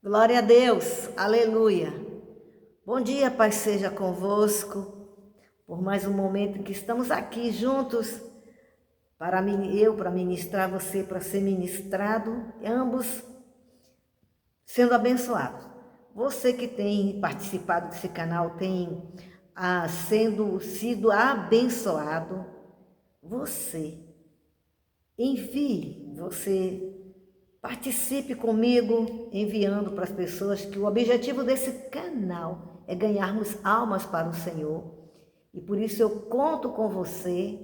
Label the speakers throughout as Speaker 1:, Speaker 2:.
Speaker 1: Glória a Deus, aleluia. Bom dia, Pai, seja convosco, por mais um momento em que estamos aqui juntos, para ministrar você, para ser ministrado, ambos sendo abençoados. Você que tem participado desse canal, tem sido abençoado, você envie, você participe comigo enviando para as pessoas que o objetivo desse canal é ganharmos almas para o Senhor. E por isso eu conto com você.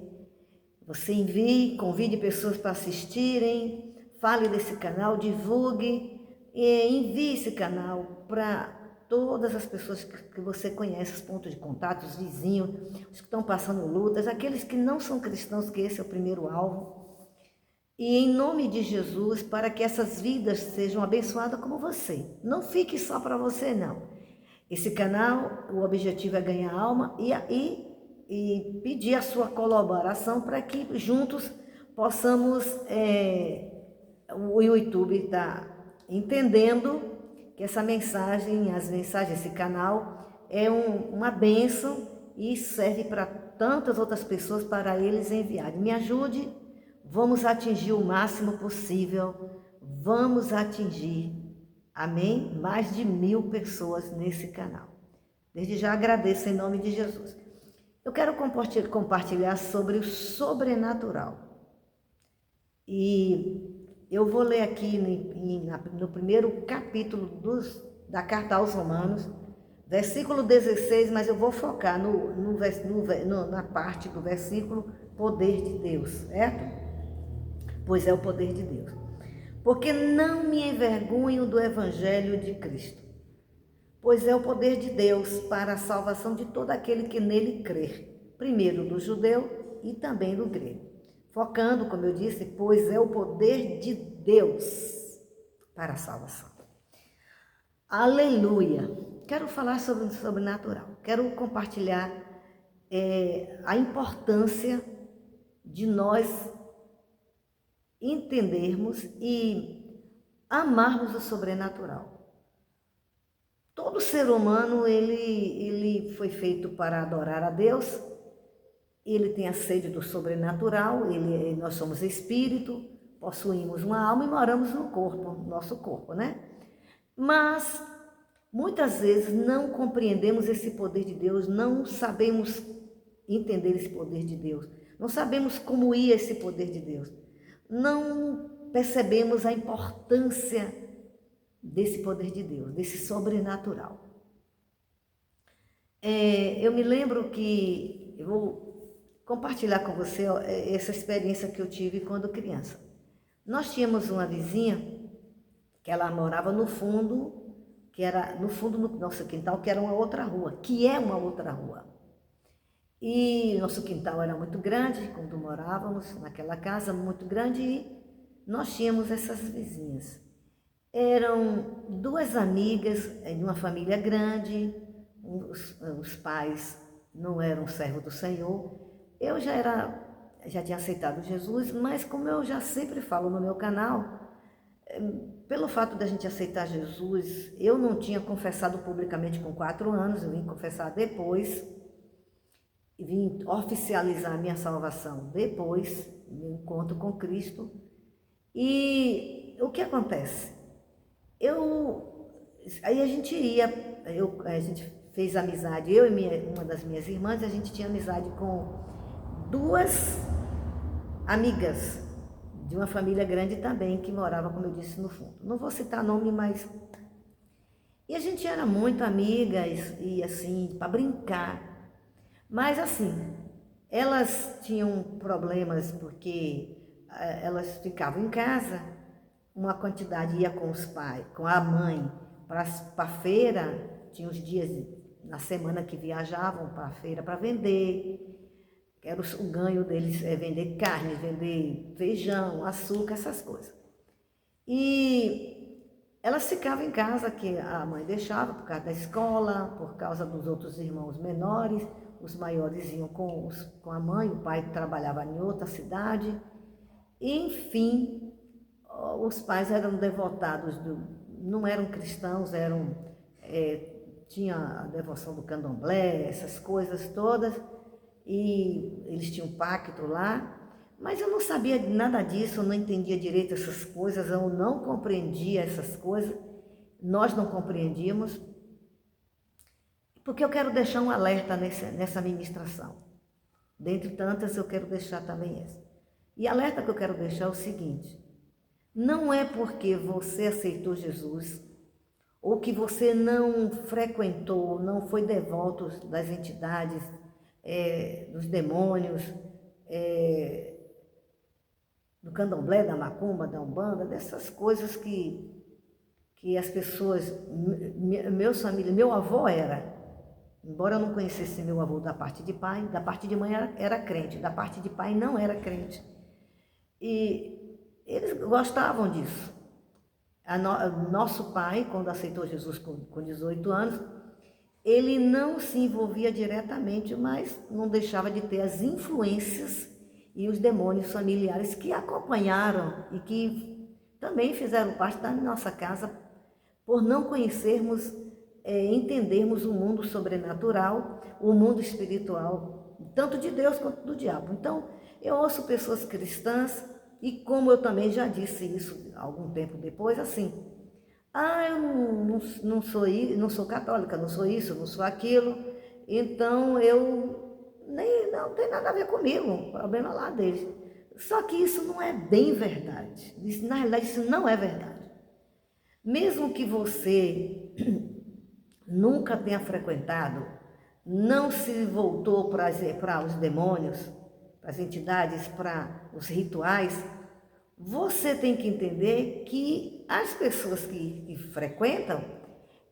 Speaker 1: Você envie, convide pessoas para assistirem, fale desse canal, divulgue e envie esse canal para todas as pessoas que você conhece, os pontos de contato, os vizinhos, os que estão passando lutas, aqueles que não são cristãos, que esse é o primeiro alvo. E em nome de Jesus, para que essas vidas sejam abençoadas como você. Não fique só para você, não. Esse canal, o objetivo é ganhar alma e pedir a sua colaboração para que juntos possamos... o YouTube está entendendo que essa mensagem, as mensagens desse canal, é uma bênção e serve para tantas outras pessoas, para eles enviarem. Me ajude. Vamos atingir o máximo possível, vamos atingir, amém? Mais de 1000 pessoas nesse canal. Desde já agradeço em nome de Jesus. Eu quero compartilhar sobre o sobrenatural. E eu vou ler aqui no primeiro capítulo da carta aos Romanos, versículo 16, mas eu vou focar na parte do versículo poder de Deus, certo? Pois é o poder de Deus. Porque não me envergonho do evangelho de Cristo, pois é o poder de Deus para a salvação de todo aquele que nele crer, primeiro do judeu e também do grego. Focando, como eu disse, pois é o poder de Deus para a salvação. Aleluia! Quero falar sobre o sobrenatural. Quero compartilhar a importância de nós entendermos e amarmos o sobrenatural. Todo ser humano, ele foi feito para adorar a Deus, ele tem a sede do sobrenatural, nós somos espírito, possuímos uma alma e moramos no corpo, nosso corpo, né? Mas, muitas vezes, não compreendemos esse poder de Deus, não sabemos entender esse poder de Deus, não sabemos como ir esse poder de Deus. Não percebemos a importância desse poder de Deus, desse sobrenatural. Eu me lembro que, eu vou compartilhar com você essa experiência que eu tive quando criança. Nós tínhamos uma vizinha, que ela morava no fundo, que era no fundo do nosso quintal, que era uma outra rua, que é uma outra rua. E nosso quintal era muito grande, quando morávamos naquela casa muito grande, e nós tínhamos essas vizinhas. Eram duas amigas de uma família grande, os pais não eram servos do Senhor. Eu já tinha aceitado Jesus, mas como eu já sempre falo no meu canal, pelo fato da gente aceitar Jesus, eu não tinha confessado publicamente com 4 anos, eu vim confessar depois, e vim oficializar a minha salvação depois, meu encontro com Cristo. E o que acontece? Aí a gente fez amizade, eu e uma das minhas irmãs, a gente tinha amizade com duas amigas de uma família grande também, que morava, como eu disse, no fundo. Não vou citar nome, mas... E a gente era muito amigas, e assim, para brincar. Mas assim, elas tinham problemas porque elas ficavam em casa, uma quantidade ia com os pais, com a mãe, para a feira, tinha os dias na semana que viajavam para a feira para vender, era o ganho deles é vender carne, vender feijão, açúcar, essas coisas. E elas ficavam em casa, que a mãe deixava por causa da escola, por causa dos outros irmãos menores. Os maiores iam com a mãe, o pai trabalhava em outra cidade. Enfim, os pais eram devotados não eram cristãos, tinha a devoção do candomblé, essas coisas todas, e eles tinham um pacto lá, mas eu não sabia nada disso, eu não entendia direito essas coisas, eu não compreendia essas coisas, nós não compreendíamos, porque eu quero deixar um alerta nessa ministração. Dentre tantas, eu quero deixar também essa. E alerta que eu quero deixar é o seguinte: não é porque você aceitou Jesus, ou que você não frequentou, não foi devoto das entidades, dos demônios, do candomblé, da macumba, da umbanda, dessas coisas que as pessoas, meu avô era, embora eu não conhecesse meu avô da parte de pai, da parte de mãe era crente, da parte de pai não era crente. E eles gostavam disso. Nosso pai, quando aceitou Jesus com 18 anos, ele não se envolvia diretamente, mas não deixava de ter as influências e os demônios familiares que acompanharam e que também fizeram parte da nossa casa por não conhecermos, entendermos o mundo sobrenatural, o mundo espiritual, tanto de Deus quanto do diabo. Então, eu ouço pessoas cristãs, e como eu também já disse isso algum tempo depois, assim, eu não sou católica, não sou isso, não sou aquilo, então não tem nada a ver comigo, o problema lá deles. Só que isso não é bem verdade, na realidade isso não é verdade. Mesmo que você nunca tenha frequentado, não se voltou para os demônios, para as entidades, para os rituais, você tem que entender que as pessoas que frequentam,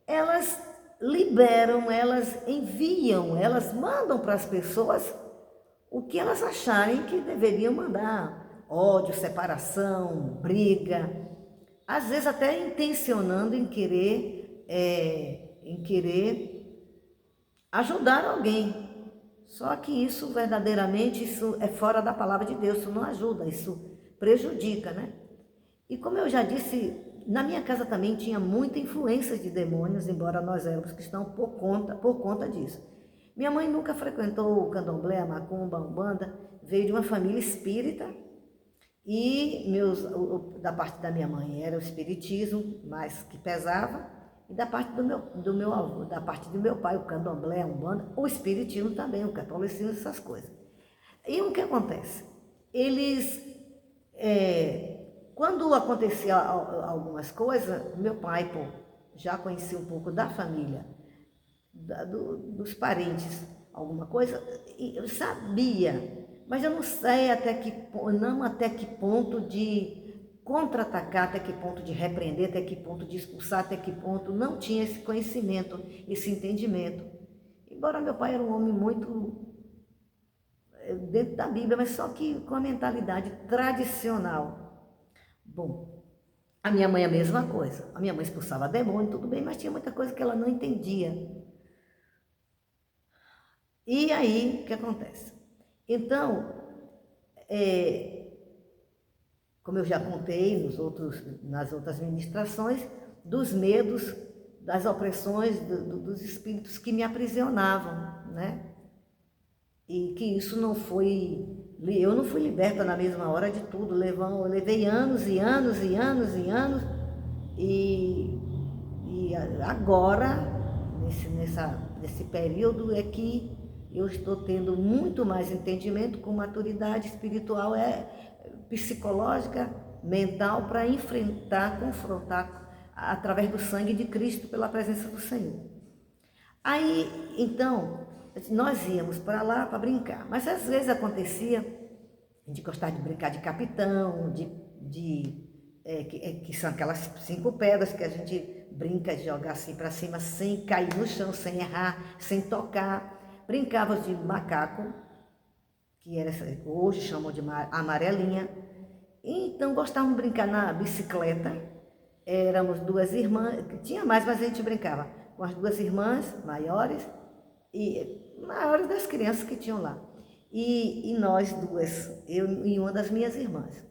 Speaker 1: elas liberam, elas enviam, elas mandam para as pessoas o que elas acharem que deveriam mandar: ódio, separação, briga, às vezes até intencionando em querer ajudar alguém. Só que isso verdadeiramente, isso é fora da palavra de Deus, isso não ajuda, isso prejudica, né? E como eu já disse, na minha casa também tinha muita influência de demônios, embora nós éramos cristãos por conta disso. Minha mãe nunca frequentou o candomblé, a macumba, a umbanda, veio de uma família espírita, e da parte da minha mãe era o espiritismo, mais que pesava, e da parte do meu avô, da parte do meu pai, o candomblé, a umbanda, o espiritismo também, o catolicismo, essas coisas. E o que acontece? Eles, quando acontecia algumas coisas, meu pai, já conhecia um pouco da família, dos parentes, alguma coisa, e eu sabia, mas eu não sei até que ponto de contra-atacar, até que ponto de repreender, até que ponto de expulsar, até que ponto não tinha esse conhecimento, esse entendimento. Embora meu pai era um homem muito dentro da Bíblia, mas só que com a mentalidade tradicional. Bom, a minha mãe é a mesma coisa. A minha mãe expulsava demônio, tudo bem, mas tinha muita coisa que ela não entendia. E aí, o que acontece? Então, como eu já contei nas outras ministrações, dos medos, das opressões, dos espíritos que me aprisionavam, né? E que isso eu não fui liberta na mesma hora de tudo, eu levei anos e anos e anos e anos, e agora, nesse período, é que eu estou tendo muito mais entendimento, com maturidade espiritual, psicológica, mental, para enfrentar, confrontar, através do sangue de Cristo, pela presença do Senhor. Aí, então, nós íamos para lá para brincar, mas às vezes acontecia de gostar de brincar de capitão, que são aquelas 5 pedras que a gente brinca de jogar assim para cima, sem cair no chão, sem errar, sem tocar. Brincava de macaco, que hoje chamam de amarelinha. Então gostávamos de brincar na bicicleta. Éramos 2 irmãs, tinha mais, mas a gente brincava com as 2 irmãs maiores das crianças que tinham lá. E nós duas, eu e uma das minhas irmãs.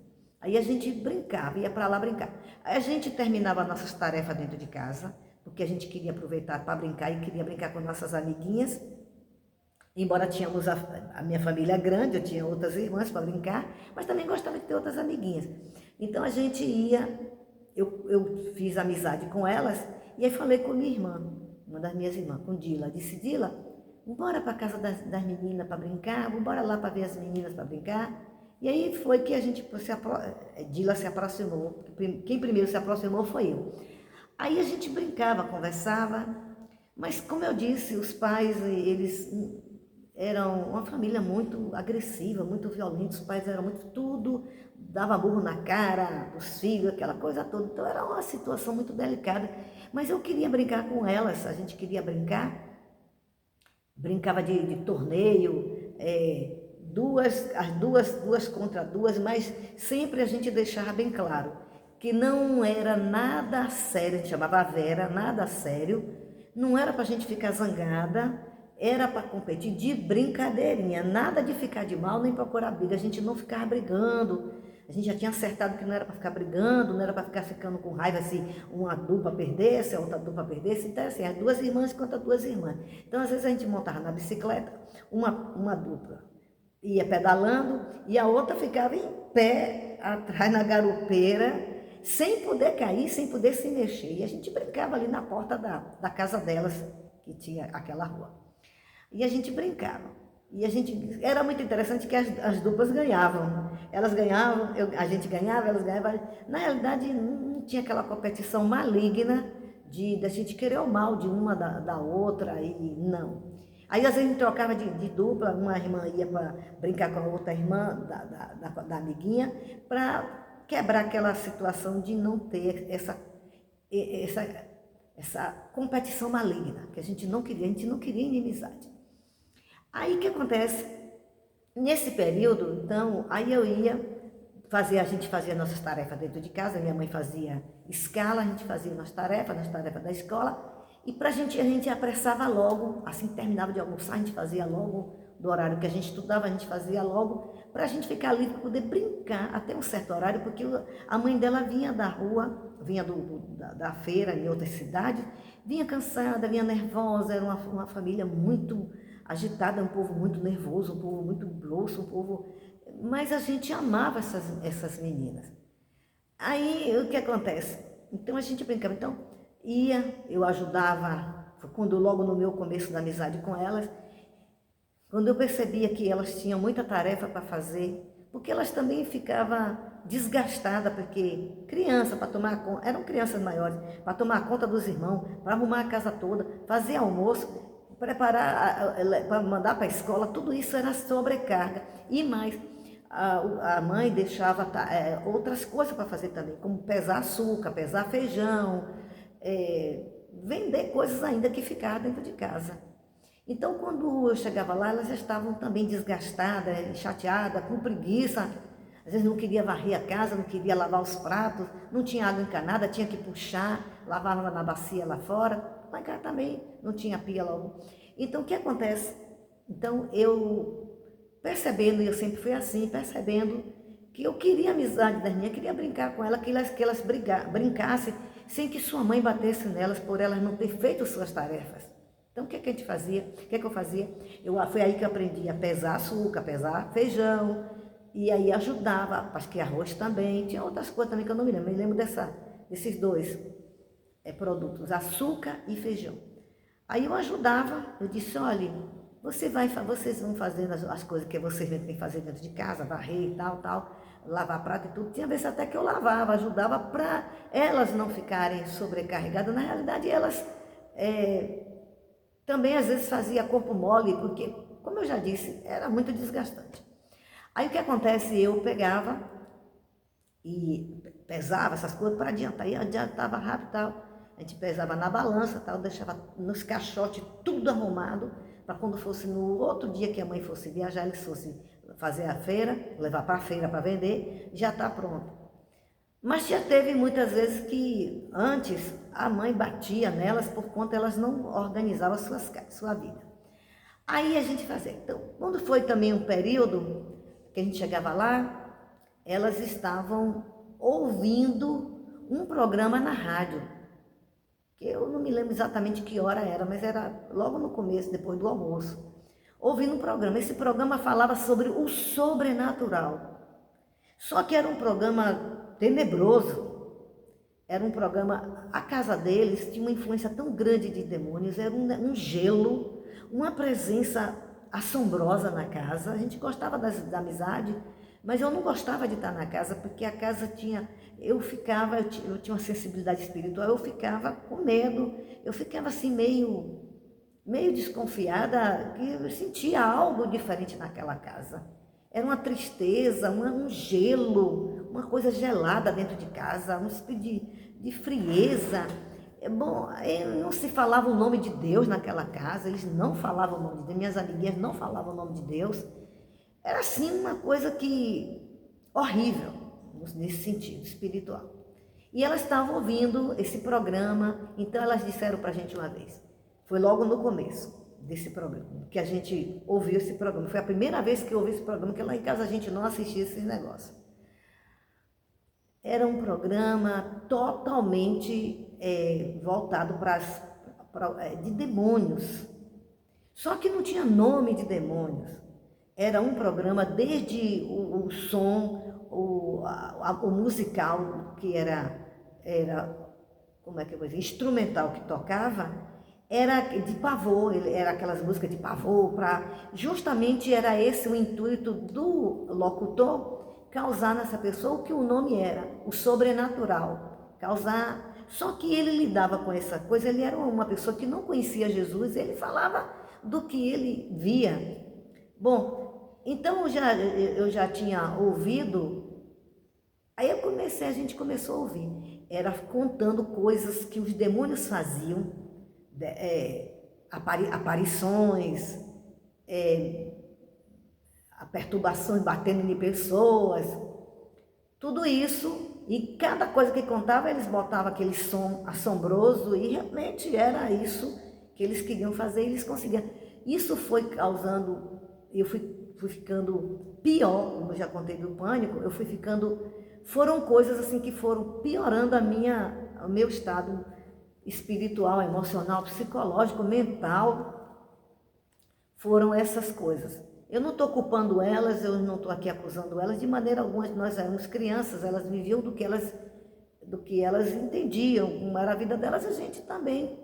Speaker 1: Aí a gente brincava, ia para lá brincar. Aí a gente terminava nossas tarefas dentro de casa, porque a gente queria aproveitar para brincar e queria brincar com nossas amiguinhas. Embora tínhamos a minha família grande, eu tinha outras irmãs para brincar, mas também gostava de ter outras amiguinhas. Então a gente ia, eu fiz amizade com elas, e aí falei com minha irmã, uma das minhas irmãs, com Dila. Disse, Dila, bora para a casa das meninas para brincar, bora lá para ver as meninas para brincar. E aí foi que a gente, Dila se aproximou, quem primeiro se aproximou foi eu. Aí a gente brincava, conversava, mas como eu disse, os pais, eles eram uma família muito agressiva, muito violenta, os pais eram muito tudo, dava burro na cara dos filhos, aquela coisa toda. Então era uma situação muito delicada. Mas eu queria brincar com elas, a gente queria brincar, brincava de torneio, duas contra duas, mas sempre a gente deixava bem claro que não era nada sério, a gente chamava a Vera, nada sério, não era para a gente ficar zangada, era para competir de brincadeirinha, nada de ficar de mal nem procurar briga, a gente não ficava brigando, a gente já tinha acertado que não era para ficar brigando, não era para ficar ficando com raiva se uma dupla perdesse, a outra dupla perdesse, então assim, as duas irmãs contra duas irmãs. Então às vezes a gente montava na bicicleta, uma dupla ia pedalando e a outra ficava em pé atrás na garupeira, sem poder cair, sem poder se mexer. E a gente brincava ali na porta da casa delas, que tinha aquela rua. E a gente brincava. E era muito interessante que as duplas ganhavam. Elas ganhavam, a gente ganhava, elas ganhavam. Na realidade, não tinha aquela competição maligna de a gente querer o mal de uma da outra, e não. Aí às vezes a gente trocava de dupla, uma irmã ia para brincar com a outra irmã da amiguinha, para quebrar aquela situação de não ter essa competição maligna, que a gente não queria inimizade. Aí o que acontece? Nesse período, então, aí eu ia fazer, a gente fazia nossas tarefas dentro de casa, minha mãe fazia escala, a gente fazia nas tarefas da escola, e a gente apressava logo, assim que terminava de almoçar, a gente fazia logo, do horário que a gente estudava, a gente fazia logo, para a gente ficar livre, para poder brincar até um certo horário, porque a mãe dela vinha da rua, vinha da feira em outras cidades, vinha cansada, vinha nervosa, era uma família muito agitada, um povo muito nervoso, um povo muito grosso, um povo... Mas a gente amava essas meninas. Aí, o que acontece? Então, a gente brincava. Então, eu ajudava, logo no meu começo da amizade com elas, quando eu percebia que elas tinham muita tarefa para fazer, porque elas também ficavam desgastadas, porque criança, para tomar conta, eram crianças maiores, para tomar conta dos irmãos, para arrumar a casa toda, fazer almoço, preparar, para mandar para a escola, tudo isso era sobrecarga. E mais, a mãe deixava outras coisas para fazer também, como pesar açúcar, pesar feijão, vender coisas ainda que ficavam dentro de casa. Então, quando eu chegava lá, elas já estavam também desgastadas, chateadas, com preguiça. Às vezes não queria varrer a casa, não queria lavar os pratos, não tinha água encanada, tinha que puxar, lavava na bacia lá fora. Lá em casa também não tinha pia logo. Então, o que acontece? Então, eu percebendo, e eu sempre fui assim, percebendo que eu queria a amizade das minhas, queria brincar com elas, que elas brincassem sem que sua mãe batesse nelas por elas não ter feito suas tarefas. Então, o que a gente fazia? O que eu fazia? Foi aí que eu aprendi a pesar açúcar, pesar feijão, e aí ajudava, acho que arroz também, tinha outras coisas também que eu não me lembro desses dois produtos, açúcar e feijão. Aí eu ajudava, eu disse, olha, vocês vão fazendo as coisas que vocês têm que fazer dentro de casa, varrer e tal, lavar prato e tudo. Tinha vezes até que eu lavava, ajudava para elas não ficarem sobrecarregadas. Na realidade, elas também às vezes fazia corpo mole, porque, como eu já disse, era muito desgastante. Aí o que acontece? Eu pegava e pesava essas coisas para adiantar, e adiantava rápido e tal. A gente pesava na balança, tal, deixava nos caixotes tudo arrumado, para quando fosse no outro dia que a mãe fosse viajar, eles fossem fazer a feira, levar para a feira para vender, já está pronto. Mas já teve muitas vezes que antes a mãe batia nelas por conta elas não organizavam sua vida. Aí a gente fazia. Então, quando foi também um período que a gente chegava lá, elas estavam ouvindo um programa na rádio, que eu não me lembro exatamente que hora era, mas era logo no começo, depois do almoço, ouvindo um programa. Esse programa falava sobre o sobrenatural, só que era um programa tenebroso. Era um programa, a casa deles tinha uma influência tão grande de demônios, era um gelo, uma presença assombrosa na casa. A gente gostava da amizade, mas eu não gostava de estar na casa, porque a casa tinha, eu tinha uma sensibilidade espiritual, eu ficava com medo, eu ficava assim meio desconfiada, que eu sentia algo diferente naquela casa. Era uma tristeza, um gelo, uma coisa gelada dentro de casa, um tipo de frieza. Bom, não se falava o nome de Deus naquela casa, eles não falavam o nome de Deus, minhas amiguinhas não falavam o nome de Deus. Era assim uma coisa horrível, nesse sentido espiritual. E elas estavam ouvindo esse programa, então elas disseram para a gente uma vez, foi logo no começo desse programa, que a gente ouviu esse programa. Foi a primeira vez que eu ouvi esse programa, que lá em casa a gente não assistia esses negócios. Era um programa totalmente voltado de demônios. Só que não tinha nome de demônios. Era um programa desde o som, o musical, que era, como é que eu vou dizer, instrumental que tocava, era de pavor, era aquelas músicas de pavor, justamente era esse o intuito do locutor, causar nessa pessoa o que o nome era, o sobrenatural, causar. Só que ele lidava com essa coisa, ele era uma pessoa que não conhecia Jesus, ele falava do que ele via. Bom, então eu já tinha ouvido, aí a gente começou a ouvir, era contando coisas que os demônios faziam, aparições, perturbações batendo em pessoas, tudo isso, e cada coisa que contava eles botavam aquele som assombroso, e realmente era isso que eles queriam fazer, e eles conseguiam. Isso foi causando, eu fui ficando pior, como eu já contei do pânico, foram coisas assim que foram piorando o meu estado espiritual, emocional, psicológico, mental. Foram essas coisas. Eu não estou culpando elas, eu não estou aqui acusando elas, de maneira alguma. Nós éramos crianças, elas viviam do que elas entendiam, como era a vida delas. A gente também,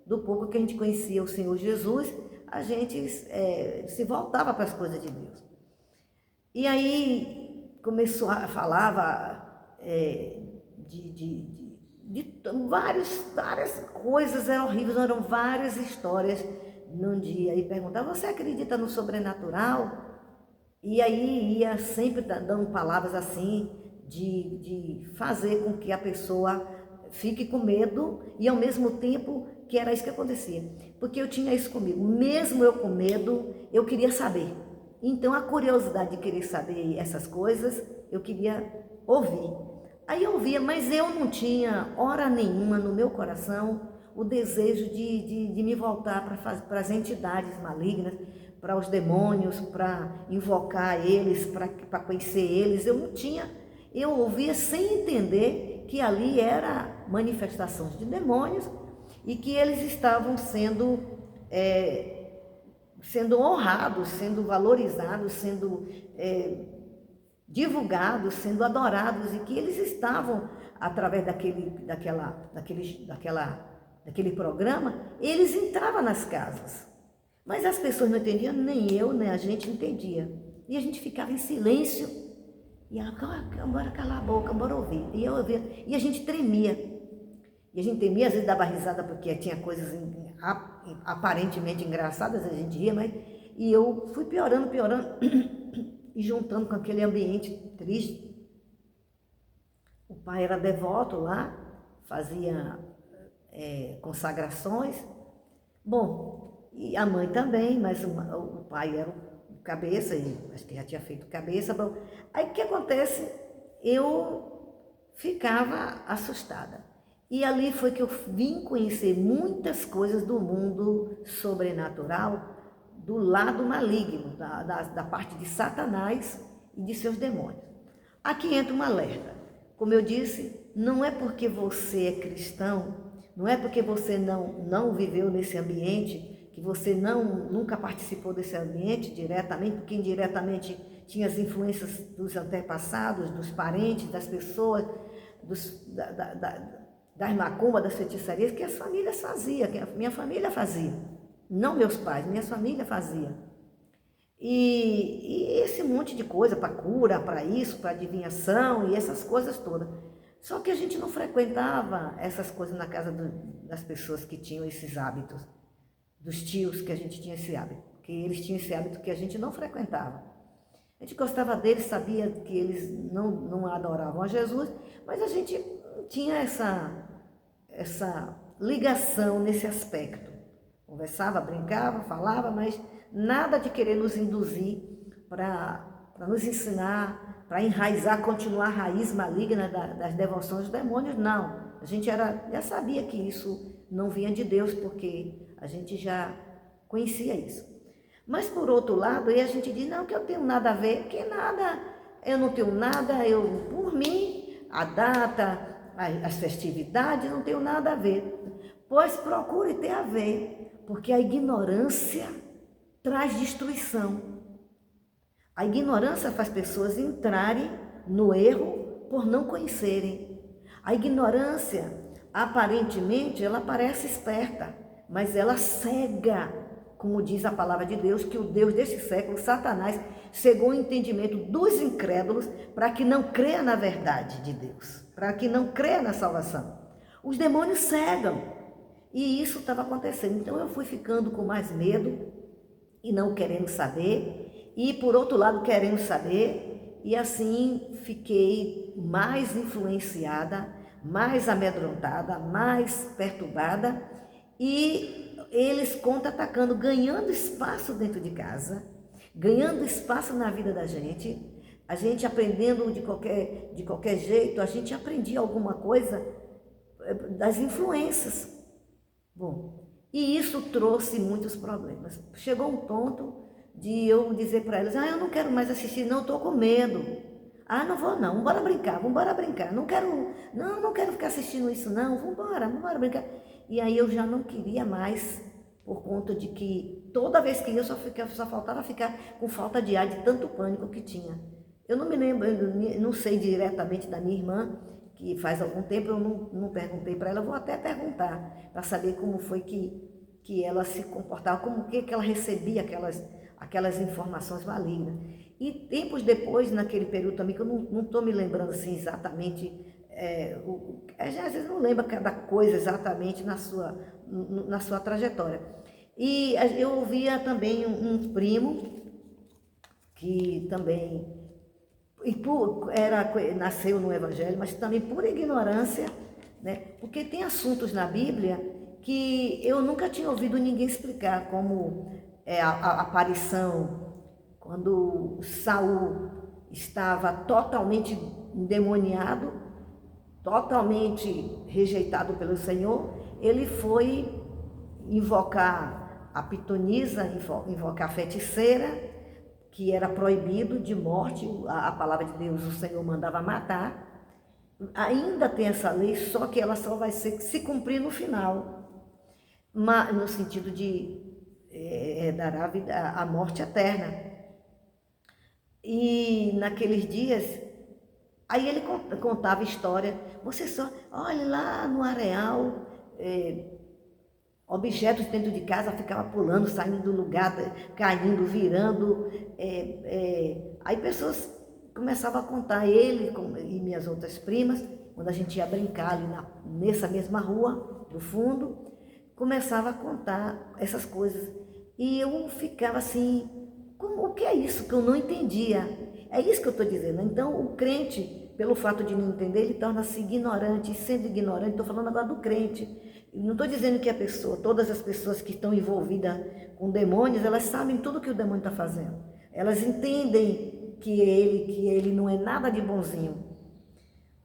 Speaker 1: do pouco que a gente conhecia o Senhor Jesus, a gente se voltava para as coisas de Deus. E aí falava várias coisas eram horríveis, eram várias histórias num dia. E perguntava, você acredita no sobrenatural? E aí ia sempre dando palavras assim, de fazer com que a pessoa fique com medo, e ao mesmo tempo que era isso que acontecia. Porque eu tinha isso comigo, mesmo eu com medo, eu queria saber. Então a curiosidade de querer saber essas coisas, eu queria ouvir. Aí eu ouvia, mas eu não tinha hora nenhuma no meu coração o desejo de me voltar para as entidades malignas, para os demônios, para invocar eles, para conhecer eles. Eu não tinha, eu ouvia sem entender que ali era manifestações de demônios e que eles estavam sendo honrados, sendo valorizados, sendo divulgados, sendo adorados, e que eles estavam, através daquele programa, eles entravam nas casas. Mas as pessoas não entendiam, nem eu, nem a gente entendia. E a gente ficava em silêncio, e agora calar a boca, bora ouvir. E eu ouvia, e a gente tremia. E a gente tremia, às vezes dava risada, porque tinha coisas aparentemente engraçadas, a gente ria, e eu fui piorando, e juntando com aquele ambiente triste. O pai era devoto lá, fazia consagrações. Bom, e a mãe também, mas o pai era o cabeça, e acho que já tinha feito cabeça. Bom, aí o que acontece? Eu ficava assustada. E ali foi que eu vim conhecer muitas coisas do mundo sobrenatural, do lado maligno, da parte de Satanás e de seus demônios. Aqui entra um alerta. Como eu disse, não é porque você é cristão, não é porque você não viveu nesse ambiente, que você nunca participou desse ambiente diretamente, porque indiretamente tinha as influências dos antepassados, dos parentes, das pessoas, das macumbas, das feitiçarias, que as famílias faziam, que a minha família fazia. Não meus pais, minha família fazia. E esse monte de coisa para cura, para isso, para adivinhação e essas coisas todas. Só que a gente não frequentava essas coisas na casa das pessoas que tinham esses hábitos, dos tios que a gente tinha esse hábito, que eles tinham esse hábito que a gente não frequentava. A gente gostava deles, sabia que eles não adoravam a Jesus, mas a gente tinha essa ligação nesse aspecto. Conversava, brincava, falava, mas nada de querer nos induzir para nos ensinar, para enraizar, continuar a raiz maligna das devoções dos demônios, não. A gente já sabia que isso não vinha de Deus, porque a gente já conhecia isso. Mas por outro lado, aí a gente diz, não, que eu tenho nada a ver, que nada, eu não tenho nada, por mim, a data, as festividades, não tenho nada a ver. Pois procure ter a ver, porque a ignorância traz destruição. A ignorância faz pessoas entrarem no erro por não conhecerem. A ignorância, aparentemente, ela parece esperta, mas ela cega, como diz a palavra de Deus, que o Deus deste século, Satanás, cegou o entendimento dos incrédulos para que não creia na verdade de Deus, para que não creia na salvação. Os demônios cegam, e isso estava acontecendo. Então eu fui ficando com mais medo e não querendo saber, e por outro lado querendo saber, e assim fiquei mais influenciada, mais amedrontada, mais perturbada, e eles contra-atacando, ganhando espaço dentro de casa, ganhando espaço na vida da gente, a gente aprendendo de qualquer jeito, a gente aprendia alguma coisa das influências. Bom, e isso trouxe muitos problemas. Chegou um ponto de eu dizer para eles, eu não quero mais assistir, não, estou com medo. Não vou não, vambora brincar, não quero ficar assistindo isso não, vambora brincar. E aí eu já não queria mais, por conta de que toda vez que eu só faltava ficar com falta de ar, de tanto pânico que tinha. Eu não me lembro, eu não sei diretamente da minha irmã, que faz algum tempo eu não perguntei para ela, eu vou até perguntar, para saber como foi que ela se comportava, como que ela recebia aquelas informações malignas. E tempos depois, naquele período também, que eu não estou me lembrando assim exatamente, às vezes não lembra cada coisa exatamente na sua trajetória. E eu ouvia também um primo, que também nasceu no Evangelho, mas também por ignorância, né? Porque tem assuntos na Bíblia que eu nunca tinha ouvido ninguém explicar, como a aparição, quando Saul estava totalmente endemoniado, totalmente rejeitado pelo Senhor, ele foi invocar a pitonisa, invocar a feiticeira, que era proibido de morte, a palavra de Deus, o Senhor mandava matar. Ainda tem essa lei, só que ela só vai se cumprir no final, no sentido de dar a morte eterna. E naqueles dias, aí ele contava a história, você só, olha lá no areal, objetos dentro de casa ficavam pulando, saindo do lugar, caindo, virando. Aí pessoas começavam a contar, ele e minhas outras primas, quando a gente ia brincar ali nessa mesma rua, no fundo, começava a contar essas coisas. E eu ficava assim, o que é isso que eu não entendia? É isso que eu estou dizendo. Então o crente, pelo fato de não entender, ele torna-se ignorante, e sendo ignorante, estou falando agora do crente. Não estou dizendo que todas as pessoas que estão envolvidas com demônios, elas sabem tudo que o demônio está fazendo. Elas entendem que ele não é nada de bonzinho.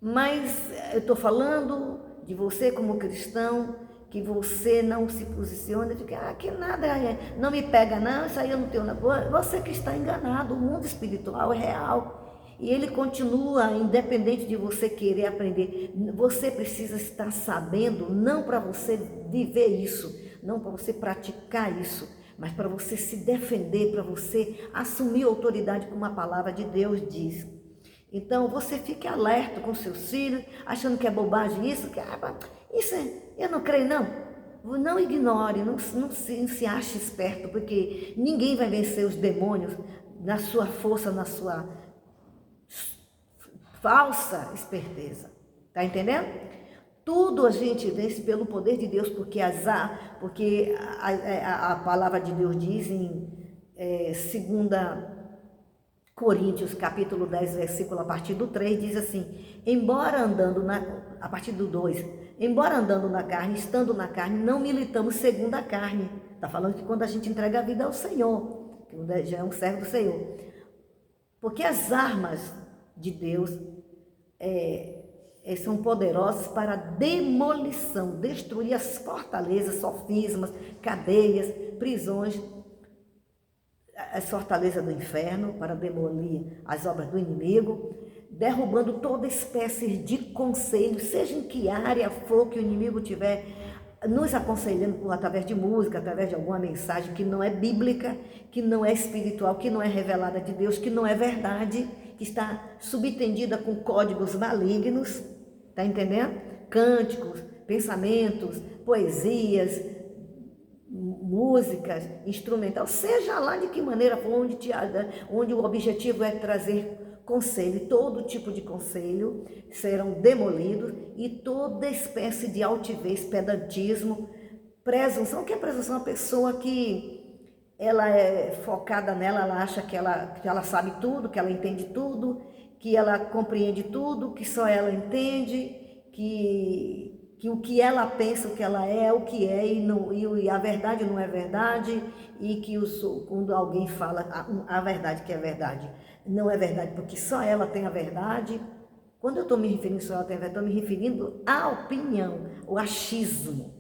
Speaker 1: Mas eu estou falando de você como cristão, que você não se posiciona, fica, que nada, não me pega não, isso aí eu não tenho nada. Você que está enganado, o mundo espiritual é real. E ele continua, independente de você querer aprender. Você precisa estar sabendo, não para você viver isso, não para você praticar isso, mas para você se defender, para você assumir autoridade como a palavra de Deus diz. Então, você fique alerta com seus filhos, achando que é bobagem isso, eu não creio não. Não ignore, não se ache esperto, porque ninguém vai vencer os demônios na sua força, na sua falsa esperteza. Tá entendendo? Tudo a gente vence pelo poder de Deus, porque a palavra de Deus diz em 2 Coríntios, capítulo 10, versículo a partir do 3, diz assim: a partir do 2, embora andando na carne, estando na carne, não militamos segundo a carne. Está falando que quando a gente entrega a vida ao Senhor, que já é um servo do Senhor. Porque as armas de Deus são poderosas para demolição, destruir as fortalezas, sofismas, cadeias, prisões, as fortalezas do inferno, para demolir as obras do inimigo, derrubando toda espécie de conselho, seja em que área for que o inimigo tiver nos aconselhando através de música, através de alguma mensagem que não é bíblica, que não é espiritual, que não é revelada de Deus, que não é verdade, que está subtendida com códigos malignos, tá entendendo? Cânticos, pensamentos, poesias, músicas, instrumental, seja lá de que maneira for, onde o objetivo é trazer conselho, todo tipo de conselho serão demolidos e toda espécie de altivez, pedantismo, presunção. O que é presunção? Uma pessoa que ela é focada nela, ela acha que ela sabe tudo, que ela entende tudo, que ela compreende tudo, que só ela entende, que o que ela pensa, o que ela é o que é, e a verdade não é verdade, e que quando alguém fala a verdade que é verdade, não é verdade, porque só ela tem a verdade. Quando eu estou me referindo só ela tem a verdade, estou me referindo à opinião, o achismo.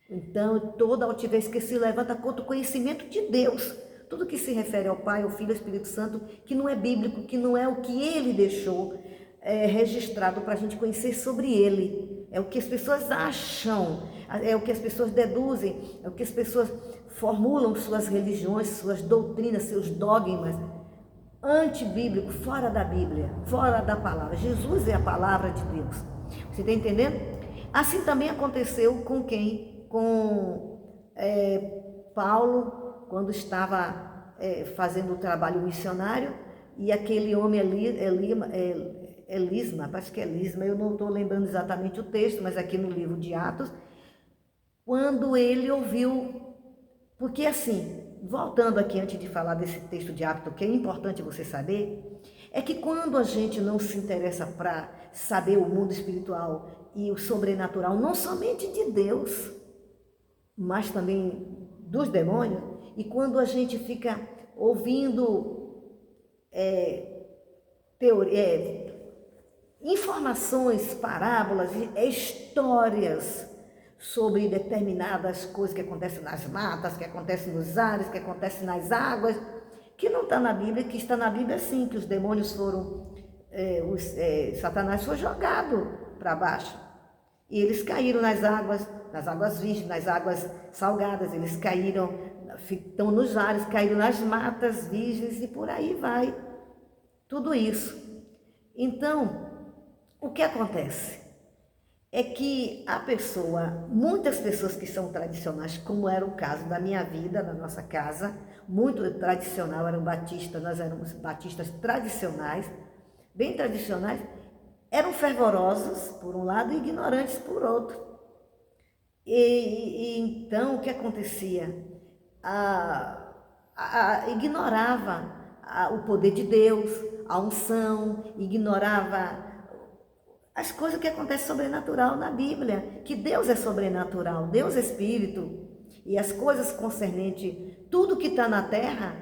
Speaker 1: Então, toda altivez que se levanta contra o conhecimento de Deus, tudo que se refere ao Pai, ao Filho, ao Espírito Santo, que não é bíblico, que não é o que Ele deixou registrado para a gente conhecer sobre Ele. É o que as pessoas acham, é o que as pessoas deduzem, é o que as pessoas formulam suas religiões, suas doutrinas, seus dogmas antibíblico, fora da Bíblia, fora da palavra. Jesus é a palavra de Deus. Você está entendendo? Assim também aconteceu com quem? Com Paulo, quando estava fazendo o trabalho missionário, e aquele homem Elisma, acho que é Elisma, eu não estou lembrando exatamente o texto, mas aqui no livro de Atos, quando ele ouviu, porque assim, voltando aqui antes de falar desse texto de Atos, que é importante você saber, é que quando a gente não se interessa para saber o mundo espiritual e o sobrenatural, não somente de Deus, mas também dos demônios, e quando a gente fica ouvindo informações, parábolas, histórias sobre determinadas coisas que acontecem nas matas, que acontecem nos ares, que acontecem nas águas, que não está na Bíblia, que está na Bíblia sim, que os demônios foram, Satanás foi jogado para baixo, e eles caíram nas águas virgens, nas águas salgadas, eles caíram, estão nos ares, caíram nas matas virgens e por aí vai, tudo isso. Então, o que acontece? É que muitas pessoas que são tradicionais, como era o caso da minha vida, na nossa casa, muito tradicional, eram batistas, nós éramos batistas tradicionais, bem tradicionais, eram fervorosos por um lado e ignorantes por outro. E então o que acontecia? Ignorava o poder de Deus, a unção, ignorava as coisas que acontecem sobrenatural na Bíblia, que Deus é sobrenatural, Deus é espírito, e as coisas concernentes, tudo que está na terra,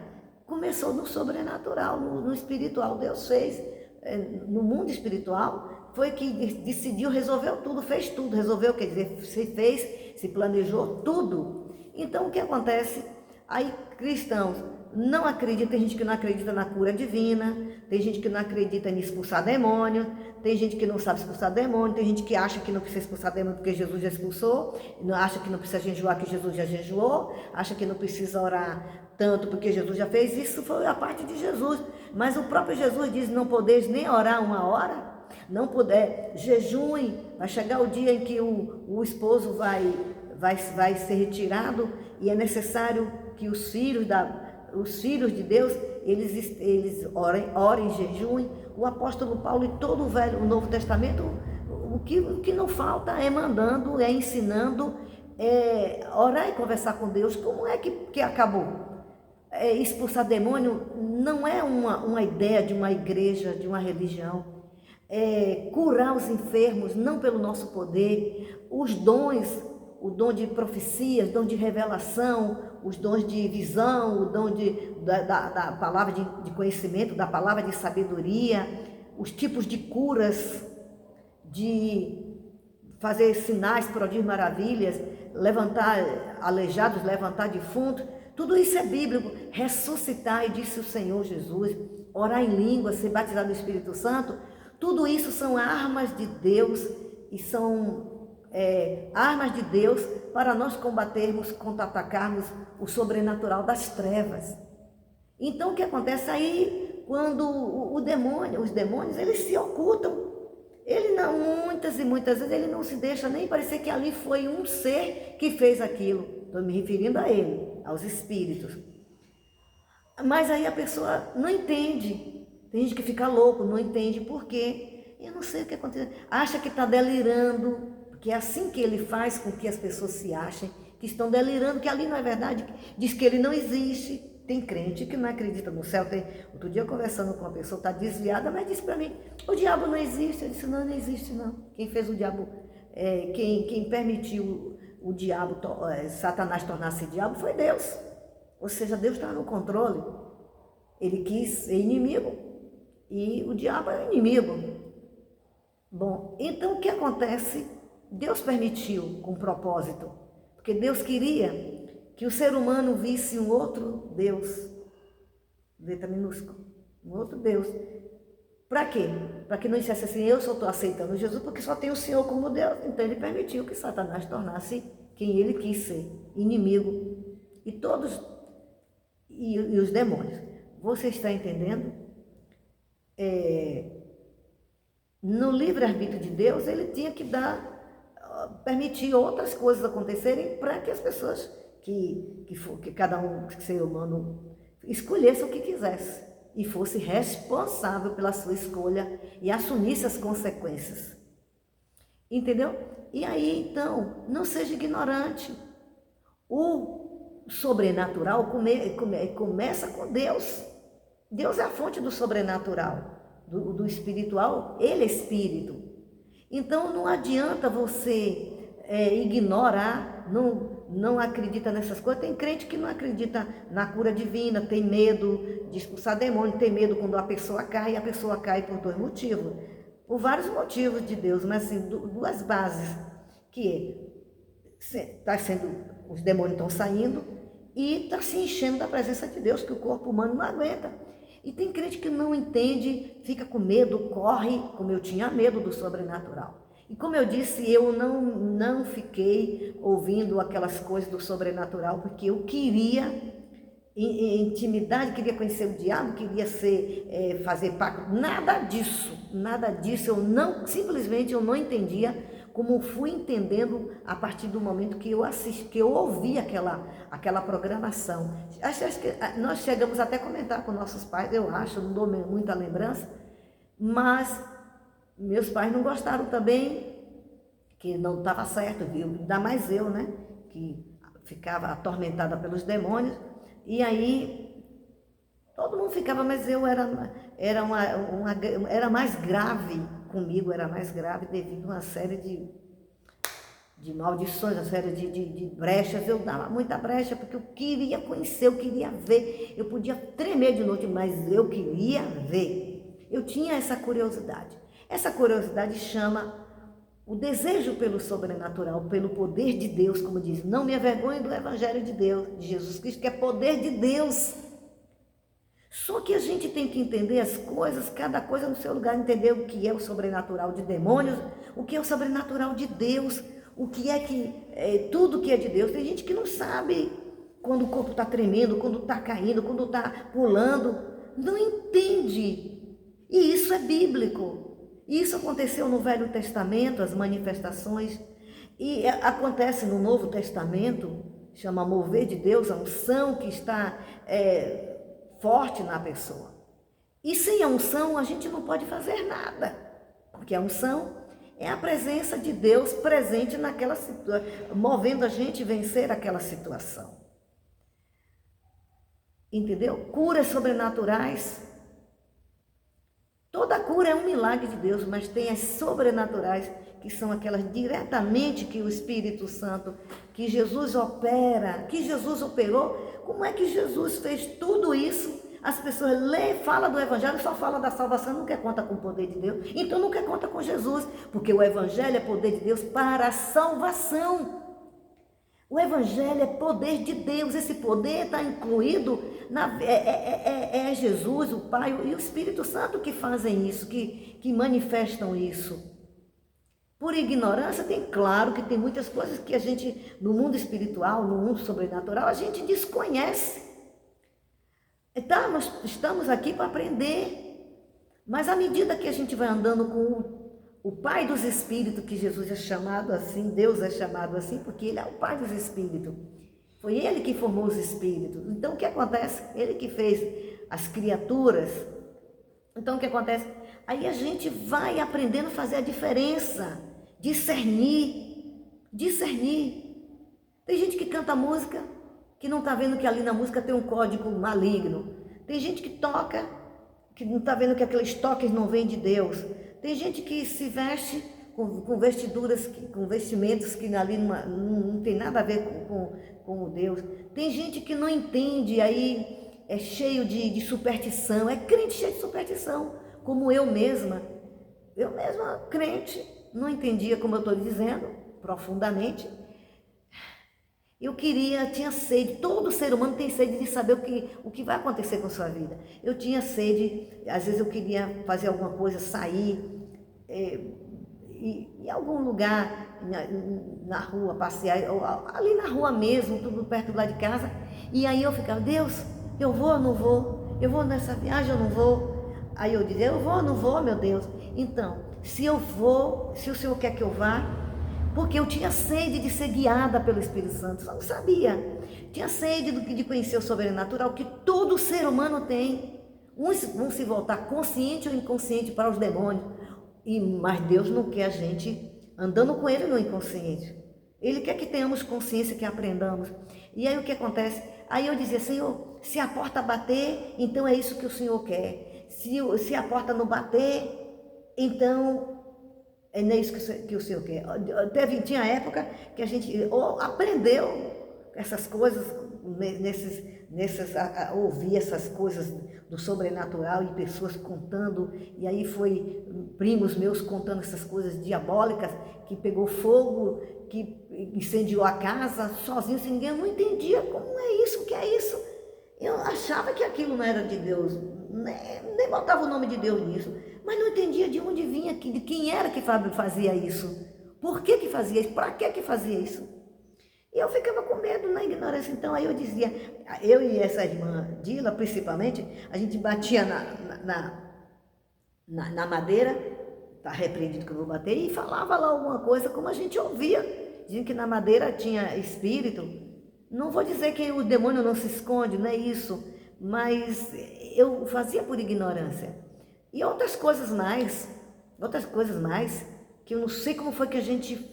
Speaker 1: começou no sobrenatural, no espiritual. Deus fez, no mundo espiritual, foi que decidiu, resolveu tudo, fez tudo, resolveu, quer dizer, se fez, se planejou tudo. Então, o que acontece? Aí cristãos não acreditam, tem gente que não acredita na cura divina, tem gente que não acredita em expulsar demônio, tem gente que não sabe expulsar demônio, tem gente que acha que não precisa expulsar demônio porque Jesus já expulsou, acha que não precisa jejuar que Jesus já jejuou, acha que não precisa orar tanto porque Jesus já fez. Isso foi a parte de Jesus, mas o próprio Jesus diz: não podeis nem orar uma hora, não puder, jejuem, vai chegar o dia em que o esposo vai ser retirado e é necessário que os filhos de Deus, eles orem, jejuem. O apóstolo Paulo, em todo o Novo Testamento, o que não falta é mandando, é ensinando, orar e conversar com Deus. Como é que acabou? Expulsar demônio não é uma ideia de uma igreja, de uma religião. Curar os enfermos, não pelo nosso poder. Os dons, o dom de profecias, dom de revelação, os dons de visão, o dom da palavra de conhecimento, da palavra de sabedoria, os tipos de curas, de fazer sinais, prodígios, maravilhas, levantar aleijados, levantar defuntos, tudo isso é bíblico. Ressuscitar, e disse o Senhor Jesus, orar em língua, ser batizado no Espírito Santo, tudo isso são armas de Deus e são armas de Deus para nós combatermos, contra-atacarmos o sobrenatural das trevas. Então o que acontece aí, quando os demônios, eles se ocultam, ele não, muitas e muitas vezes ele não se deixa nem parecer que ali foi um ser que fez aquilo. Estou me referindo a ele, aos espíritos. Mas aí a pessoa não entende. Tem gente que fica louco, não entende por quê. Eu não sei o que acontece. Acha que está delirando, porque é assim que ele faz com que as pessoas se achem que estão delirando, que ali não é verdade. Diz que ele não existe. Tem crente que não acredita no céu. Outro dia conversando com uma pessoa, está desviada, mas disse para mim: o diabo não existe. Eu disse: não existe não. Quem fez o diabo, quem permitiu o diabo, Satanás tornar-se diabo, foi Deus. Ou seja, Deus está no controle. Ele quis ser inimigo e o diabo é inimigo. Bom, então o que acontece? Deus permitiu com propósito, porque Deus queria que o ser humano visse um outro Deus, letra minúscula, um outro Deus. Para quê? Para que não dissesse assim: eu só estou aceitando Jesus porque só tem o Senhor como Deus. Então ele permitiu que Satanás tornasse quem ele quis ser, inimigo. E todos, e os demônios. Você está entendendo? No livre-arbítrio de Deus, ele tinha que permitir outras coisas acontecerem para que as pessoas, que cada um ser humano escolhesse o que quisesse e fosse responsável pela sua escolha e assumisse as consequências. Entendeu? E aí, então, não seja ignorante. O sobrenatural começa com Deus. Deus é a fonte do sobrenatural, do espiritual. Ele é espírito. Então não adianta você ignorar, não acredita nessas coisas. Tem crente que não acredita na cura divina, tem medo de expulsar demônio, tem medo quando a pessoa cai, e a pessoa cai por dois motivos. Por vários motivos de Deus, mas assim, duas bases, que os demônios estão saindo e está se enchendo da presença de Deus, que o corpo humano não aguenta. E tem crente que não entende, fica com medo, corre, como eu tinha medo do sobrenatural. E como eu disse, eu não fiquei ouvindo aquelas coisas do sobrenatural, porque eu queria intimidade, queria conhecer o diabo, queria fazer pacto. Nada disso, simplesmente eu não entendia, como fui entendendo a partir do momento que eu ouvi aquela programação. Acho que nós chegamos até a comentar com nossos pais, eu acho, não dou muita lembrança, mas meus pais não gostaram também, que não estava certo, viu? Ainda mais eu, né? Que ficava atormentada pelos demônios, e aí todo mundo ficava, mas eu era mais grave comigo, era mais grave devido a uma série de maldições, uma série de brechas. Eu dava muita brecha porque eu queria conhecer, eu queria ver. Eu podia tremer de noite, mas eu queria ver. Eu tinha essa curiosidade. Essa curiosidade chama o desejo pelo sobrenatural, pelo poder de Deus, como diz, não me avergonhe do Evangelho de Deus, de Jesus Cristo, que é poder de Deus. Só que a gente tem que entender as coisas, cada coisa no seu lugar, entender o que é o sobrenatural de demônios, o que é o sobrenatural de Deus, o que é tudo que é de Deus. Tem gente que não sabe quando o corpo está tremendo, quando está caindo, quando está pulando, não entende. E isso é bíblico. Isso aconteceu no Velho Testamento, as manifestações, e acontece no Novo Testamento, chama mover de Deus, a unção que está forte na pessoa. E sem a unção a gente não pode fazer nada, porque a unção é a presença de Deus presente naquela situação, movendo a gente a vencer aquela situação. Entendeu? Curas sobrenaturais. Toda cura é um milagre de Deus, mas tem as sobrenaturais, que são aquelas diretamente que o Espírito Santo, que Jesus opera, que Jesus operou. Como é que Jesus fez tudo isso? As pessoas falam do Evangelho, só falam da salvação, não quer conta com o poder de Deus. Então não quer conta com Jesus, porque o Evangelho é poder de Deus para a salvação. O Evangelho é poder de Deus, esse poder está incluído, é Jesus, o Pai e o Espírito Santo que fazem isso, que manifestam isso. Por ignorância, claro que tem muitas coisas que a gente, no mundo espiritual, no mundo sobrenatural, a gente desconhece. Então, nós estamos aqui para aprender, mas à medida que a gente vai andando com o Pai dos Espíritos, que Jesus é chamado assim, Deus é chamado assim, porque Ele é o Pai dos Espíritos. Foi Ele que formou os Espíritos. Então, o que acontece? Ele que fez as criaturas. Então, o que acontece? Aí a gente vai aprendendo a fazer a diferença, discernir. Tem gente que canta música, que não está vendo que ali na música tem um código maligno. Tem gente que toca, que não está vendo que aqueles toques não vêm de Deus. Tem gente que se veste com vestiduras, com vestimentos que ali não tem nada a ver com o Deus. Tem gente que não entende, aí é cheio de superstição, é crente cheio de superstição, como eu mesma crente, não entendia, como eu estou dizendo, profundamente. Eu tinha sede, todo ser humano tem sede de saber o que vai acontecer com a sua vida. Eu tinha sede, às vezes eu queria fazer alguma coisa, sair, em algum lugar, na rua, passear, ali na rua mesmo, tudo perto lá de casa. E aí eu ficava, Deus, eu vou ou não vou? Eu vou nessa viagem ou não vou? Aí eu dizia, eu vou ou não vou, meu Deus? Então, se eu vou, se o Senhor quer que eu vá, porque eu tinha sede de ser guiada pelo Espírito Santo, eu não sabia. Tinha sede de conhecer o sobrenatural que todo ser humano tem. Uns vão se voltar consciente ou inconsciente para os demônios, mas Deus não quer a gente andando com Ele no inconsciente. Ele quer que tenhamos consciência, que aprendamos. E aí o que acontece? Aí eu dizia, Senhor, se a porta bater, então é isso que o Senhor quer. Se a porta não bater, então não é isso que o Senhor quer. Tinha época que a gente aprendeu essas coisas, ouvir essas coisas do sobrenatural e pessoas contando, e aí foi primos meus contando essas coisas diabólicas, que pegou fogo, que incendiou a casa sozinho, sem ninguém. Eu não entendia como é isso, o que é isso. Eu achava que aquilo não era de Deus, nem botava o nome de Deus nisso, mas não entendia de onde vinha, de quem era que fazia isso, por que fazia isso, para que fazia isso. E eu ficava com medo na ignorância. Então aí eu dizia, eu e essa irmã Dila, principalmente, a gente batia na madeira, está repreendido que eu vou bater, e falava lá alguma coisa, como a gente ouvia, dizendo que na madeira tinha espírito. Não vou dizer que o demônio não se esconde, não é isso, mas eu fazia por ignorância. E outras coisas mais, que eu não sei como foi que a gente...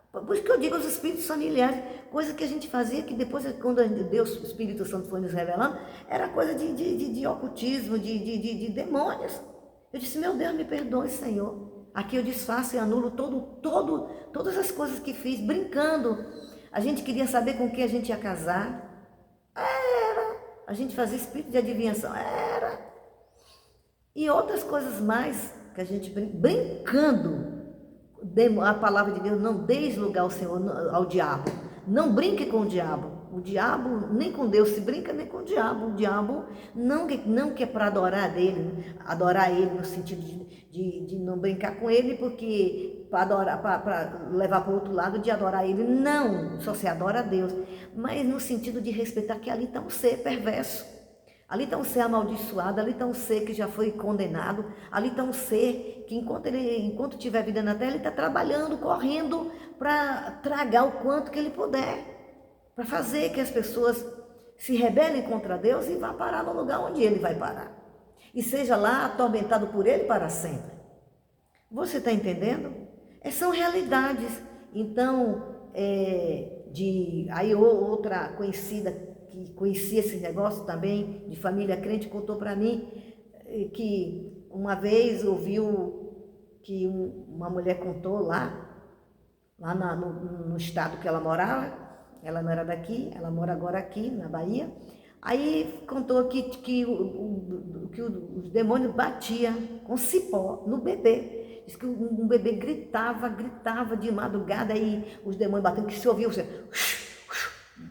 Speaker 1: Por isso que eu digo os espíritos familiares, coisa que a gente fazia, que depois, quando Deus, o Espírito Santo foi nos revelando, era coisa de ocultismo, de demônios. Eu disse, meu Deus, me perdoe, Senhor. Aqui eu desfaço e anulo todas as coisas que fiz, brincando. A gente queria saber com quem a gente ia casar. A gente fazia espírito de adivinhação. E outras coisas mais, que a gente brincando A palavra de Deus, não deis lugar ao Senhor, ao diabo. Não brinque com o diabo. O diabo, nem com Deus se brinca, nem com o diabo. O diabo não que é para adorar ele no sentido de não brincar com ele, porque para levar para o outro lado de adorar ele. Não, só se adora a Deus. Mas no sentido de respeitar que ali está um ser perverso. Ali está um ser amaldiçoado, ali está um ser que já foi condenado, ali está um ser que enquanto tiver vida na terra, ele está trabalhando, correndo para tragar o quanto que ele puder, para fazer que as pessoas se rebelem contra Deus e vá parar no lugar onde ele vai parar. E seja lá atormentado por ele para sempre. Você está entendendo? São realidades. Então, aí outra conhecida que conhecia esse negócio também, de família crente, contou para mim que uma vez ouviu que uma mulher contou lá no estado que ela morava, ela não era daqui, ela mora agora aqui na Bahia, aí contou que os demônios batiam com cipó no bebê. Diz que um bebê gritava de madrugada, aí os demônios batendo, que se ouvia,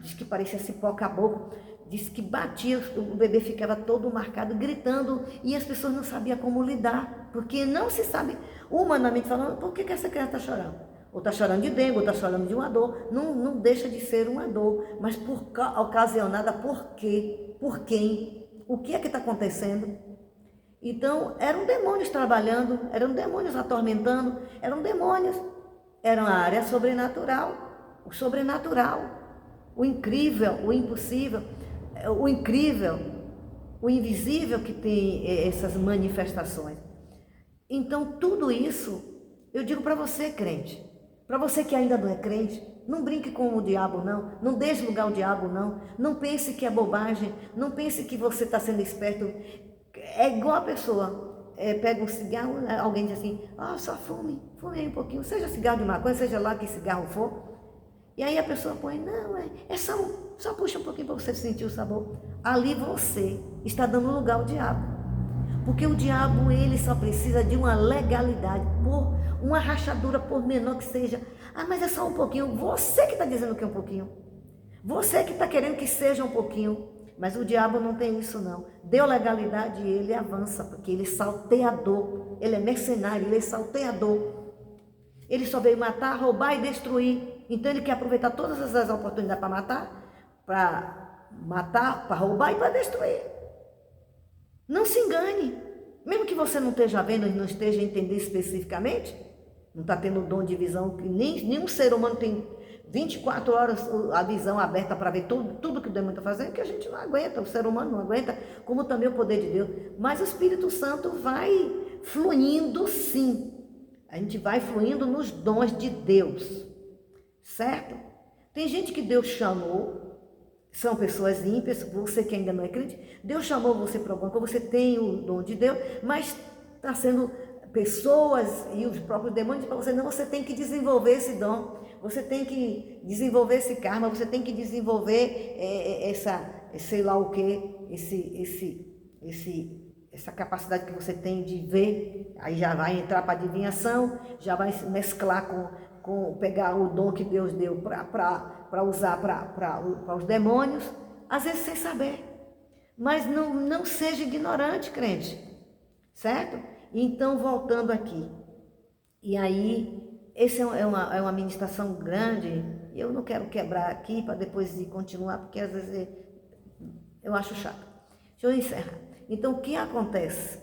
Speaker 1: diz que parecia cipó caboclo, diz que batia, o bebê ficava todo marcado, gritando, e as pessoas não sabiam como lidar, porque não se sabe, humanamente falando, por que essa criança está chorando? Ou está chorando de dengue, ou está chorando de uma dor, não deixa de ser uma dor, mas ocasionada por quê? Por quem? O que é que está acontecendo? Então, eram demônios trabalhando, eram demônios atormentando, eram demônios, era uma área sobrenatural, o sobrenatural. O incrível, o impossível, o incrível, o invisível que tem essas manifestações. Então, tudo isso, eu digo para você, crente, para você que ainda não é crente, não brinque com o diabo, não deixe lugar ao diabo, não pense que é bobagem, não pense que você está sendo esperto. É igual a pessoa, pega um cigarro, alguém diz assim, só fume aí um pouquinho, seja cigarro de maconha, seja lá que cigarro for. E aí a pessoa põe, não, só puxa um pouquinho para você sentir o sabor. Ali você está dando lugar ao diabo. Porque o diabo, ele só precisa de uma legalidade, por uma rachadura, por menor que seja. Mas é só um pouquinho. Você que está dizendo que é um pouquinho. Você que está querendo que seja um pouquinho. Mas o diabo não tem isso não. Deu legalidade e ele avança, porque ele é salteador. Ele é mercenário, ele é salteador. Ele só veio matar, roubar e destruir. Então ele quer aproveitar todas as oportunidades para matar, para roubar e para destruir. Não se engane. Mesmo que você não esteja vendo e não esteja entendendo especificamente, não está tendo o dom de visão, que nenhum ser humano tem 24 horas a visão aberta para ver tudo que o demônio está fazendo, que a gente não aguenta, o ser humano não aguenta, como também o poder de Deus. Mas o Espírito Santo vai fluindo sim. A gente vai fluindo nos dons de Deus, certo? Tem gente que Deus chamou, são pessoas ímpias, você que ainda não é crente, Deus chamou você para alguma coisa, você tem o dom de Deus, mas está sendo pessoas e os próprios demônios para você, não, você tem que desenvolver esse dom, você tem que desenvolver esse karma, você tem que desenvolver sei lá o que, essa capacidade que você tem de ver, aí já vai entrar para adivinhação, já vai se mesclar com pegar o dom que Deus deu para usar para os demônios, às vezes sem saber. Mas não seja ignorante, crente, certo? Então, voltando aqui, e aí, essa é uma ministração grande, eu não quero quebrar aqui para depois ir continuar, porque às vezes eu acho chato. Deixa eu encerrar. Então, o que acontece?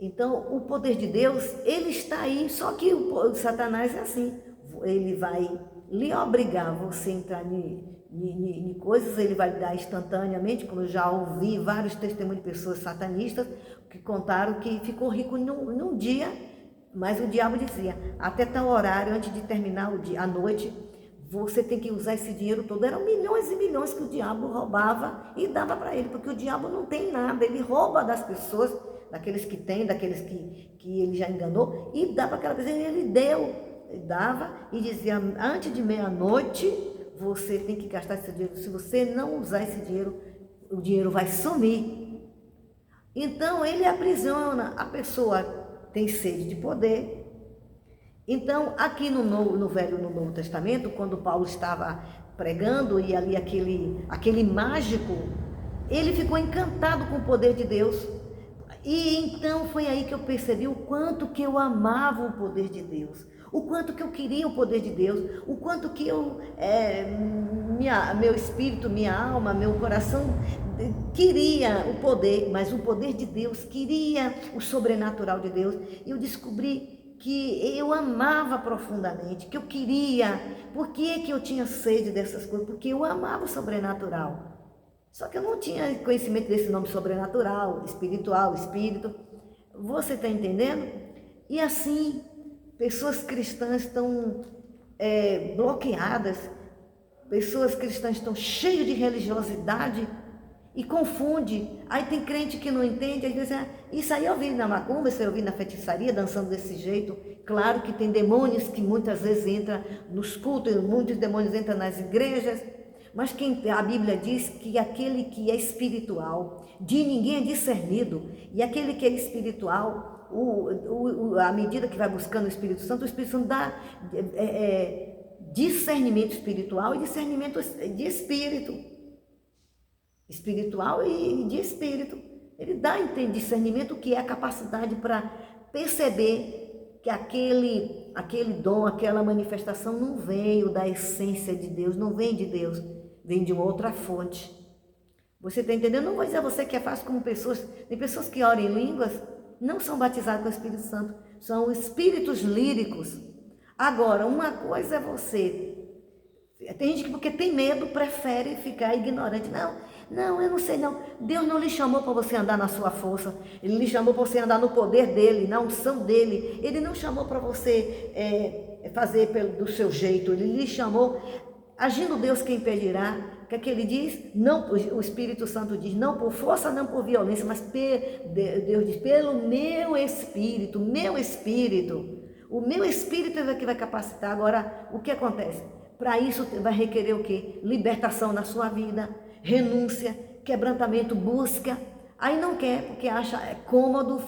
Speaker 1: Então, o poder de Deus, ele está aí, só que o Satanás é assim, ele vai lhe obrigar você a entrar em coisas, ele vai dar instantaneamente, como eu já ouvi vários testemunhos de pessoas satanistas que contaram que ficou rico num dia, mas o diabo dizia, até tal horário, antes de terminar a noite, você tem que usar esse dinheiro todo. Eram milhões e milhões que o diabo roubava e dava para ele, porque o diabo não tem nada, ele rouba das pessoas, daqueles que tem, daqueles que ele já enganou, e dá para aquela pessoa, ele dava e dizia, antes de meia-noite, você tem que gastar esse dinheiro, se você não usar esse dinheiro, o dinheiro vai sumir. Então ele aprisiona, a pessoa tem sede de poder, Então, aqui no Velho e no Novo Testamento, quando Paulo estava pregando e ali aquele mágico, ele ficou encantado com o poder de Deus. E então foi aí que eu percebi o quanto que eu amava o poder de Deus, o quanto que eu queria o poder de Deus, o quanto que meu espírito, minha alma, meu coração queria o poder, mas o poder de Deus, queria o sobrenatural de Deus. E eu descobri que eu amava profundamente, que eu queria. Por que eu tinha sede dessas coisas? Porque eu amava o sobrenatural. Só que eu não tinha conhecimento desse nome sobrenatural, espiritual, espírito. Você está entendendo? E assim, pessoas cristãs estão bloqueadas, pessoas cristãs estão cheias de religiosidade e confunde. Aí tem crente que não entende, às vezes, isso aí eu vi na macumba, isso eu vi na feitiçaria, dançando desse jeito. Claro que tem demônios que muitas vezes entram nos cultos, muitos demônios entram nas igrejas, mas a Bíblia diz que aquele que é espiritual, de ninguém é discernido, e aquele que é espiritual, à medida que vai buscando o Espírito Santo dá discernimento espiritual e discernimento de espírito. Espiritual e de espírito. Ele dá discernimento, que é a capacidade para perceber que aquele dom, aquela manifestação não veio da essência de Deus, não vem de Deus, vem de uma outra fonte. Você está entendendo? Não vou dizer a você que é fácil como tem pessoas que oram em línguas, não são batizadas com o Espírito Santo, são espíritos líricos. Agora, uma coisa é você... Tem gente que, porque tem medo, prefere ficar ignorante. Não, eu não sei não. Deus não lhe chamou para você andar na sua força. Ele lhe chamou para você andar no poder dele, na unção dele. Ele não chamou para você fazer do seu jeito. Ele lhe chamou, agindo Deus quem impedirá. O que é que ele diz? Não, o Espírito Santo diz, não por força, não por violência, mas Deus diz, pelo meu Espírito, o meu Espírito é que vai capacitar. Agora, o que acontece? Para isso vai requerer o quê? Libertação na sua vida, renúncia, quebrantamento, busca. Aí não quer, porque acha cômodo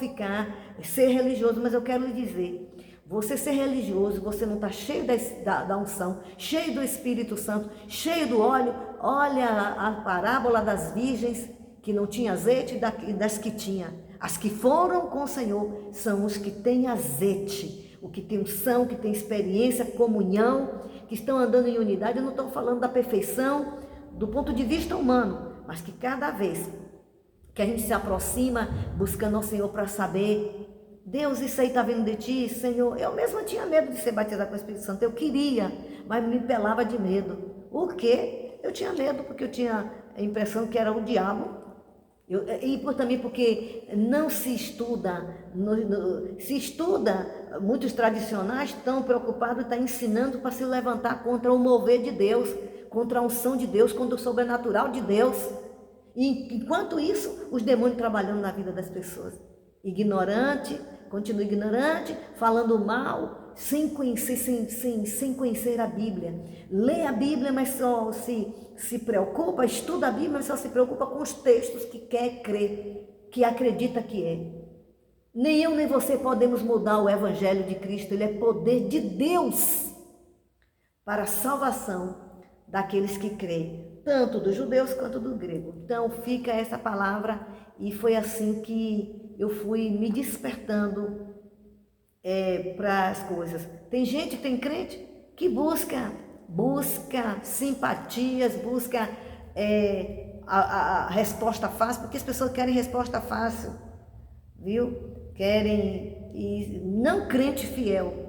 Speaker 1: ser religioso, mas eu quero lhe dizer, você ser religioso, você não está cheio da unção, cheio do Espírito Santo, cheio do óleo. Olha a parábola das virgens que não tinha azeite e das que tinha. As que foram com o Senhor são os que têm azeite, o que tem unção, que tem experiência, comunhão, que estão andando em unidade. Eu não estou falando da perfeição do ponto de vista humano, mas que cada vez que a gente se aproxima buscando ao Senhor para saber, Deus, isso aí está vindo de ti, Senhor. Eu mesma tinha medo de ser batizada com o Espírito Santo, eu queria, mas me pelava de medo. O quê? Eu tinha medo porque eu tinha a impressão que era o diabo. Também porque não se estuda, muitos tradicionais estão preocupados, estão ensinando para se levantar contra o mover de Deus, contra a unção de Deus, contra o sobrenatural de Deus. E enquanto isso, os demônios trabalhando na vida das pessoas. Ignorante, continua ignorante, falando mal, sem conhecer a Bíblia. Lê a Bíblia, mas só se preocupa, estuda a Bíblia, mas só se preocupa com os textos que quer crer, que acredita que é. Nem eu nem você podemos mudar o Evangelho de Cristo. Ele é poder de Deus para a salvação daqueles que creem, tanto dos judeus quanto do grego. Então fica essa palavra, e foi assim que eu fui me despertando para as coisas. Tem gente, tem crente que busca simpatias, busca a resposta fácil, porque as pessoas querem resposta fácil, viu? Querem, e não crente fiel.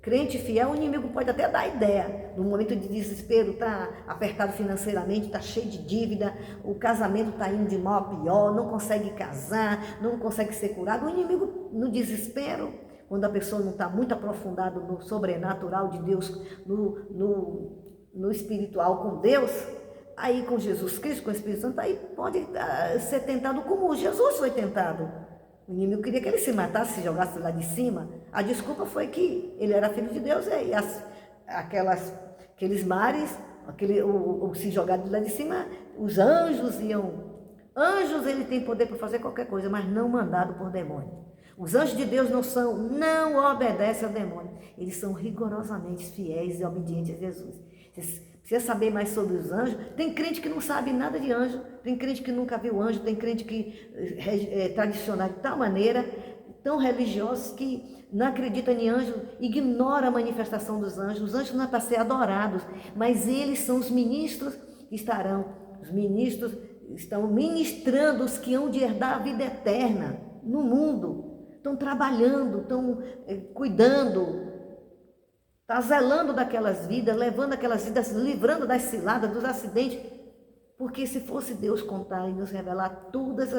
Speaker 1: Crente fiel, o inimigo pode até dar ideia. No momento de desespero, está apertado financeiramente, está cheio de dívida, o casamento está indo de mal a pior, não consegue casar, não consegue ser curado. O inimigo, no desespero, quando a pessoa não está muito aprofundada no sobrenatural de Deus, no espiritual com Deus, aí com Jesus Cristo, com o Espírito Santo, aí pode ser tentado como Jesus foi tentado. O inimigo queria que ele se matasse, se jogasse lá de cima. A desculpa foi que ele era filho de Deus, e aqueles mares, se jogar de lá de cima, os anjos iam. Anjos, ele tem poder para fazer qualquer coisa, mas não mandado por demônio. Os anjos de Deus não obedecem ao demônio. Eles são rigorosamente fiéis e obedientes a Jesus. Você precisa saber mais sobre os anjos. Tem crente que não sabe nada de anjo, tem crente que nunca viu anjo, tem crente que é tradicional de tal maneira, tão religiosos que não acreditam em anjo, ignora a manifestação dos anjos. Os anjos não é para ser adorados, mas eles são os ministros que os ministros estão ministrando os que hão de herdar a vida eterna no mundo. Estão trabalhando, estão cuidando, está zelando daquelas vidas, levando aquelas vidas, livrando das ciladas, dos acidentes. Porque se fosse Deus contar e nos revelar todas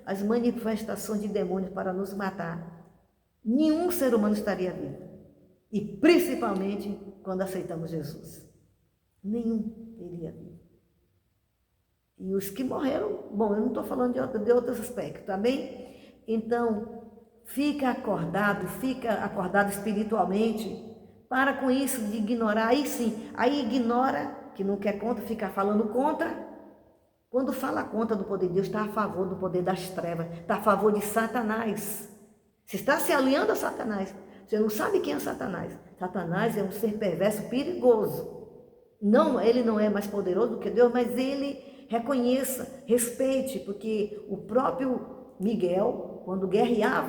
Speaker 1: as manifestações de demônios para nos matar, nenhum ser humano estaria vivo. E principalmente quando aceitamos Jesus. Nenhum teria vivo. E os que morreram, bom, eu não estou falando de outros aspectos, tá bem? Então, fica acordado espiritualmente. Para com isso de ignorar. Aí sim, aí ignora, que não quer contra, fica falando contra. Quando fala contra do poder de Deus, está a favor do poder das trevas, está a favor de Satanás. Você está se alinhando a Satanás. Você não sabe quem é Satanás. Satanás é um ser perverso, perigoso. Não, ele não é mais poderoso do que Deus, mas ele reconheça, respeite, porque o próprio Miguel, quando guerreava